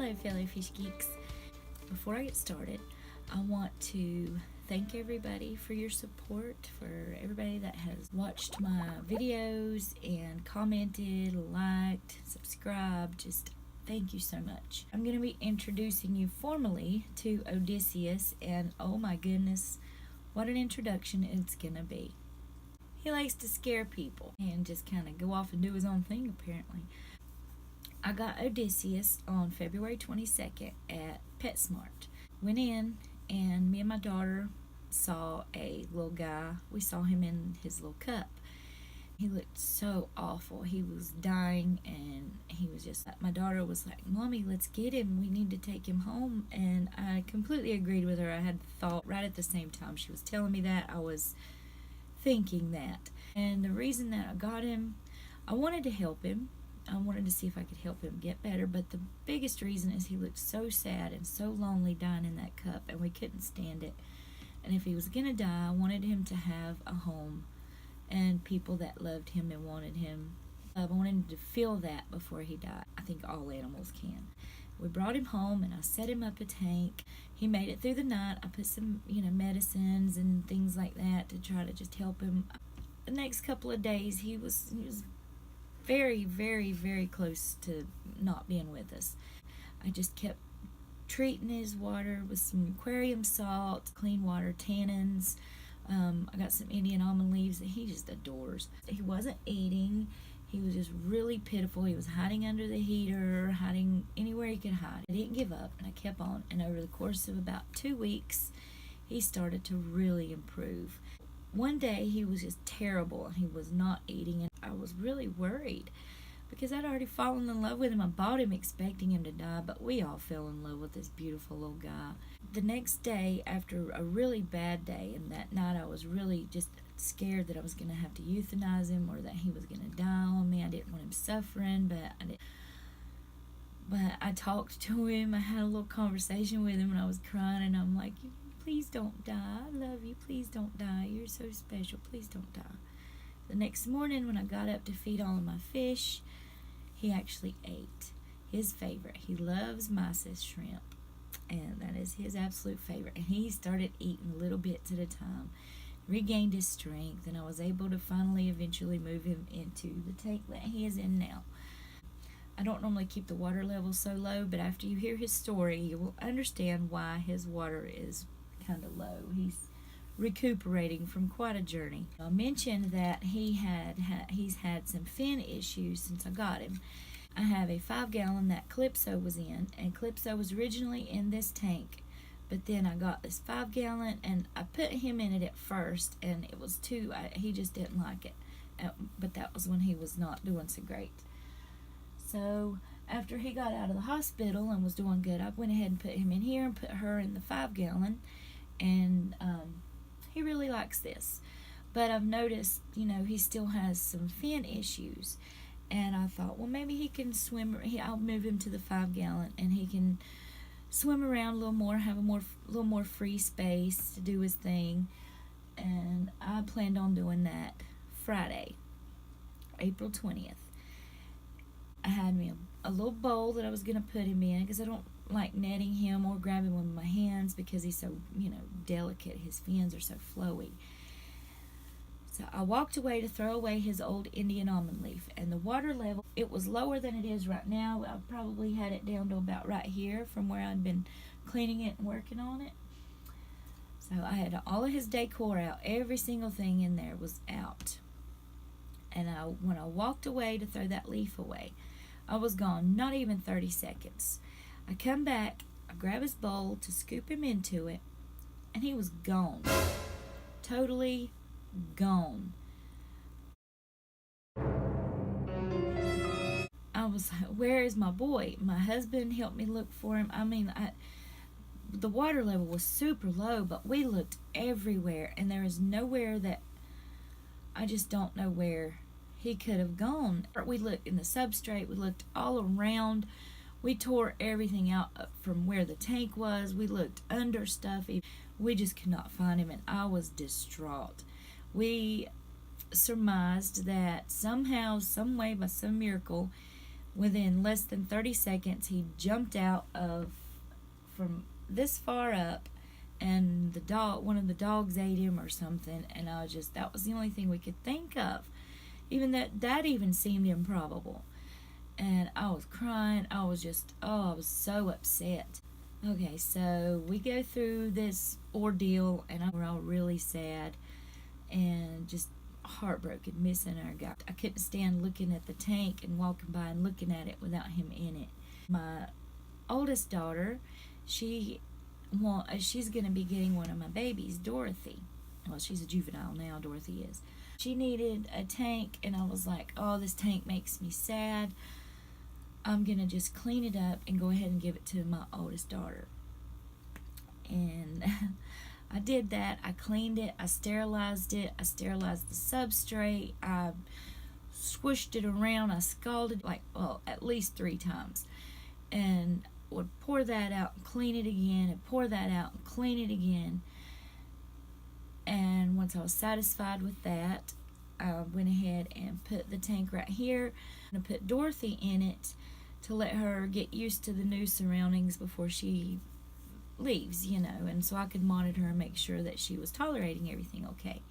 Hello fellow fish geeks. Before I get started, I want to thank everybody for your support, for everybody that has watched my videos and commented, liked, subscribed. Just thank you so much. I'm going to be introducing you formally to Odysseus, and oh my goodness, what an introduction it's going to be. He likes to scare people and just kind of go off and do his own thing apparently. I got Odysseus on February 22nd at PetSmart. Went in and me and my daughter saw a little guy. We saw him in his little cup. He looked so awful. He was dying and he was just, my daughter was like, "Mommy, let's get him. We need to take him home." And I completely agreed with her. I had thought right at the same time she was telling me that, I was thinking that. And the reason that I got him, I wanted to help him. I wanted to see if I could help him get better, but the biggest reason is he looked so sad and so lonely dying in that cup, and we couldn't stand it. And if he was going to die, I wanted him to have a home and people that loved him and wanted him. I wanted him to feel that before he died. I think all animals can. We brought him home and I set him up a tank. He made it through the night. I put some, medicines and things like that to try to just help him. The next couple of days, he was very, very, very close to not being with us. I just kept treating his water with some Aquarium Salt, clean water, tannins. I got some Indian almond leaves that he just adores. He wasn't eating. He was just really pitiful. He was hiding under the heater, hiding anywhere he could hide. I didn't give up, and I kept on. And over the course of about 2 weeks, he started to really improve. One day, he was just terrible, and he was not eating, and I was really worried because I'd already fallen in love with him. I bought him expecting him to die, but we all fell in love with this beautiful little guy. The next day, after a really bad day, and that night I was really just scared that I was going to have to euthanize him or that he was going to die on me. I didn't want him suffering, but I talked to him. I had a little conversation with him, and I was crying, and I'm like, "Please don't die. I love you. Please don't die. You're so special. Please don't die." The next morning when I got up to feed all of my fish, he actually ate his favorite. He loves mysis shrimp, and that is his absolute favorite. And he started eating little bits at a time, regained his strength, and I was able to finally eventually move him into the tank that he is in now. I don't normally keep the water level so low, but after you hear his story, you will understand why his water is kind of low. He's recuperating from quite a journey. I mentioned that he's had some fin issues since I got him. I have a 5-gallon that CALYPSO was in, and CALYPSO was originally in this tank, but then I got this 5-gallon and I put him in it at first, and it was he just didn't like it, but that was when he was not doing so great. So after he got out of the hospital and was doing good, I went ahead and put him in here and put her in the 5-gallon, and he really likes this. But I've noticed, he still has some fin issues, and I thought, well, maybe he can swim. I'll move him to the 5-gallon, and he can swim around a little more, have a little more free space to do his thing. And I planned on doing that Friday, April 20th. I had me a little bowl that I was going to put him in because I don't like netting him or grabbing him with my hands because he's so, delicate. His fins are so flowy. So I walked away to throw away his old Indian almond leaf, and the water level, it was lower than it is right now. I probably had it down to about right here from where I'd been cleaning it and working on it. So I had all of his decor out. Every single thing in there was out. And when I walked away to throw that leaf away, I was gone, not even 30 seconds. I come back, I grab his bowl to scoop him into it, and he was gone. Totally gone. I was like, where is my boy? My husband helped me look for him. The water level was super low, but we looked everywhere, and there is nowhere that, I just don't know where he could have gone. We looked in the substrate, we looked all around, we tore everything out from where the tank was, we looked under stuff, we just could not find him, and I was distraught. We surmised that somehow, some way, by some miracle, within less than 30 seconds, he jumped out of from this far up, and one of the dogs ate him or something, and that was the only thing we could think of. Even that even seemed improbable. And I was crying. I was so upset. Okay, so we go through this ordeal, and we're all really sad and just heartbroken, missing our guy. I couldn't stand looking at the tank and walking by and looking at it without him in it. My oldest daughter, she's going to be getting one of my babies, Dorothy. Well, she's a juvenile now, Dorothy is. She needed a tank, and I was like, oh, this tank makes me sad. I'm going to just clean it up and go ahead and give it to my oldest daughter. And I did that. I cleaned it. I sterilized it. I sterilized the substrate. I swished it around. I scalded at least 3 times. And would pour that out and clean it again, and pour that out and clean it again. And once I was satisfied with that, I went ahead and put the tank right here. I'm going to put Dorothy in it to let her get used to the new surroundings before she leaves, and so I could monitor and make sure that she was tolerating everything okay.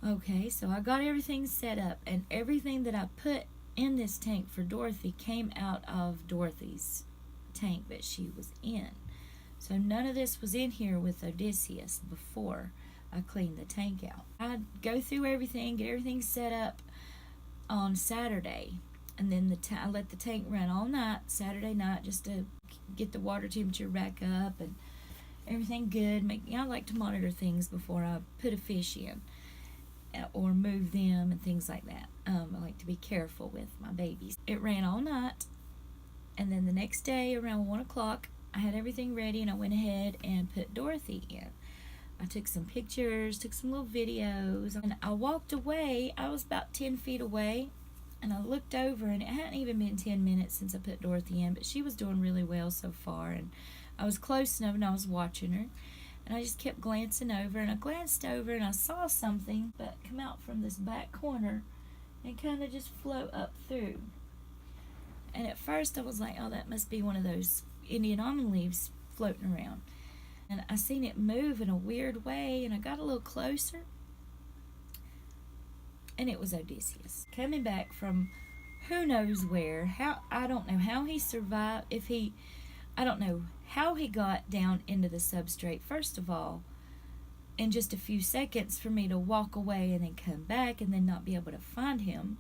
Okay, so I got everything set up, and everything that I put in this tank for Dorothy came out of Dorothy's tank that she was in. So none of this was in here with Odysseus before I cleaned the tank out. I'd go through everything, get everything set up on Saturday, and then I let the tank run all night, Saturday night, just to get the water temperature back up and everything good. I like to monitor things before I put a fish in or move them and things like that. I like to be careful with my babies. It ran all night, and then the next day around 1 o'clock, I had everything ready, and I went ahead and put Dorothy in. I took some pictures, took some little videos, and I walked away. I was about 10 feet away, and I looked over, and it hadn't even been 10 minutes since I put Dorothy in, but she was doing really well so far, and I was close enough, and I was watching her, and I just kept glancing over, and I glanced over, and I saw something that come out from this back corner and kind of just float up through. And at first I was like, oh, that must be one of those Indian almond leaves floating around. And I seen it move in a weird way, and I got a little closer, and it was Odysseus coming back from who knows where. I don't know how he survived. I don't know how he got down into the substrate. First of all, in just a few seconds for me to walk away and then come back and then not be able to find him.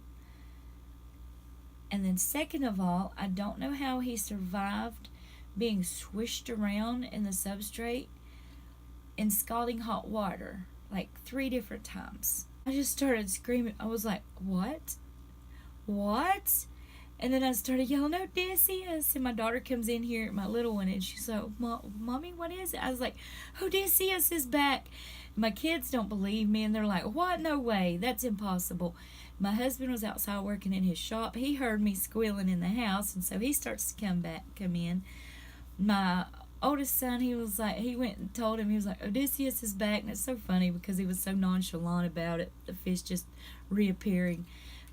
And then second of all, I don't know how he survived being swished around in the substrate in scalding hot water like 3 different times. I just started screaming. I was like, what? And then I started yelling, Odysseus. And my daughter comes in here, my little one, and she's like, Mommy, what is it? I was like, Odysseus is back. My kids don't believe me, and they're like, what? No way. That's impossible. My husband was outside working in his shop. He heard me squealing in the house, and so he starts to come in. My oldest son, he went and told him, he was like, Odysseus is back. And it's so funny because he was so nonchalant about it, the fish just reappearing.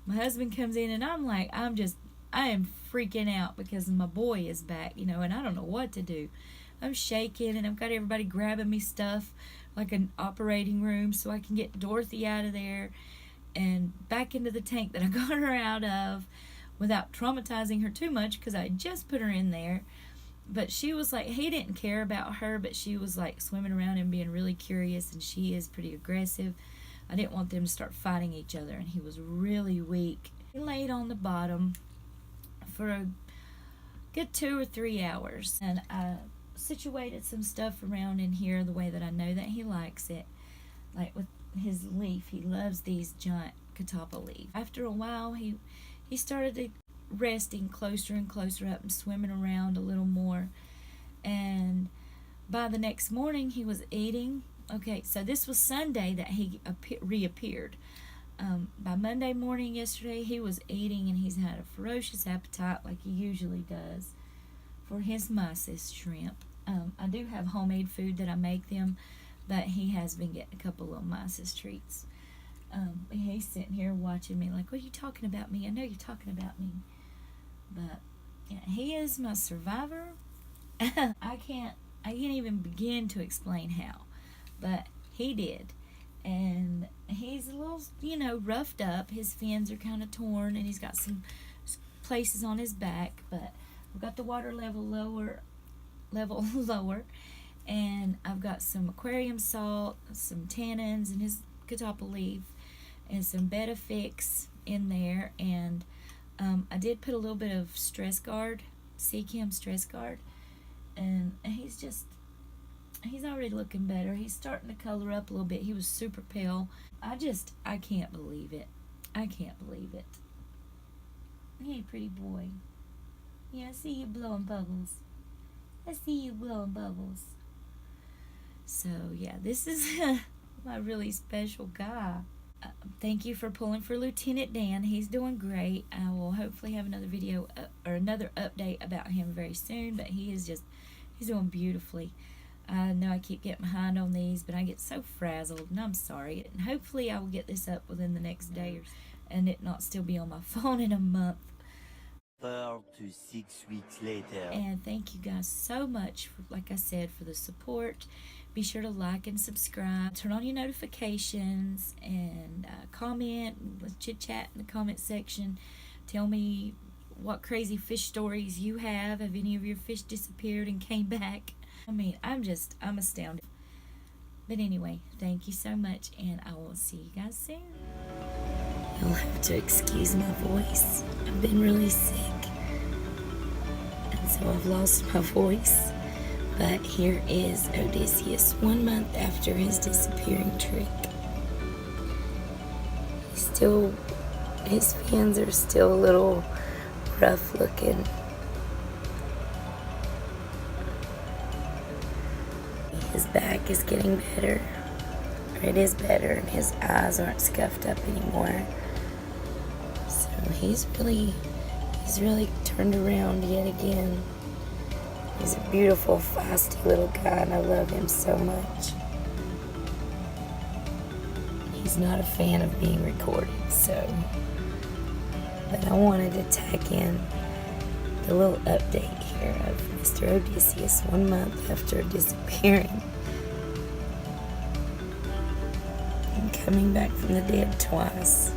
My husband comes in, and I'm like, I am freaking out because my boy is back, and I don't know what to do. I'm shaking, and I've got everybody grabbing me stuff like an operating room so I can get Dorothy out of there and back into the tank that I got her out of without traumatizing her too much because I just put her in there. But she was like, he didn't care about her, but she was like swimming around and being really curious, and she is pretty aggressive. I didn't want them to start fighting each other, and he was really weak. He laid on the bottom for a good 2 or 3 hours, and I situated some stuff around in here the way that I know that he likes it, like with his leaf. He loves these giant catappa leaves. After a while, he started resting closer and closer up and swimming around a little more, and by the next morning he was eating. Okay, so this was Sunday that he reappeared. By Monday morning yesterday, he was eating, and he's had a ferocious appetite like he usually does for his mysis shrimp. I do have homemade food that I make them, but he has been getting a couple of mysis treats. He's sitting here watching me like, what are you talking about me? I know you're talking about me. But yeah, he is my survivor. I can't even begin to explain how, but he did. And he's a little, roughed up. His fins are kind of torn, and he's got some places on his back, but I've got the water level lower, and I've got some aquarium salt, some tannins in his catappa leaf, and some Betta Fix in there, and I did put a little bit of stress guard, Seachem stress guard, and he's already looking better. He's starting to color up a little bit. He was super pale. I can't believe it. I can't believe it. Hey, pretty boy. Yeah, I see you blowing bubbles. I see you blowing bubbles. So, yeah, this is my really special guy. Thank you for pulling for Lieutenant Dan. He's doing great. I will hopefully have another video or another update about him very soon, but he's doing beautifully. I know I keep getting behind on these, but I get so frazzled, and I'm sorry. And hopefully I will get this up within the next day, and it not still be on my phone in a month. 4 to 6 weeks later. And thank you guys so much, like I said, for the support. Be sure to like and subscribe. Turn on your notifications and comment. Let's chit chat in the comment section. Tell me what crazy fish stories you have. Have any of your fish disappeared and came back? I mean, I'm astounded. But anyway, thank you so much, and I will see you guys soon. You'll have to excuse my voice. I've been really sick, and so I've lost my voice. But here is Odysseus 1 month after his disappearing trick. His fins are still a little rough looking. His back is getting better, or it is better, and his eyes aren't scuffed up anymore. So he's really turned around yet again. He's a beautiful, feisty little guy, and I love him so much. He's not a fan of being recorded, but I wanted to tack in the little update here of Mr. Odysseus 1 month after disappearing and coming back from the dead twice.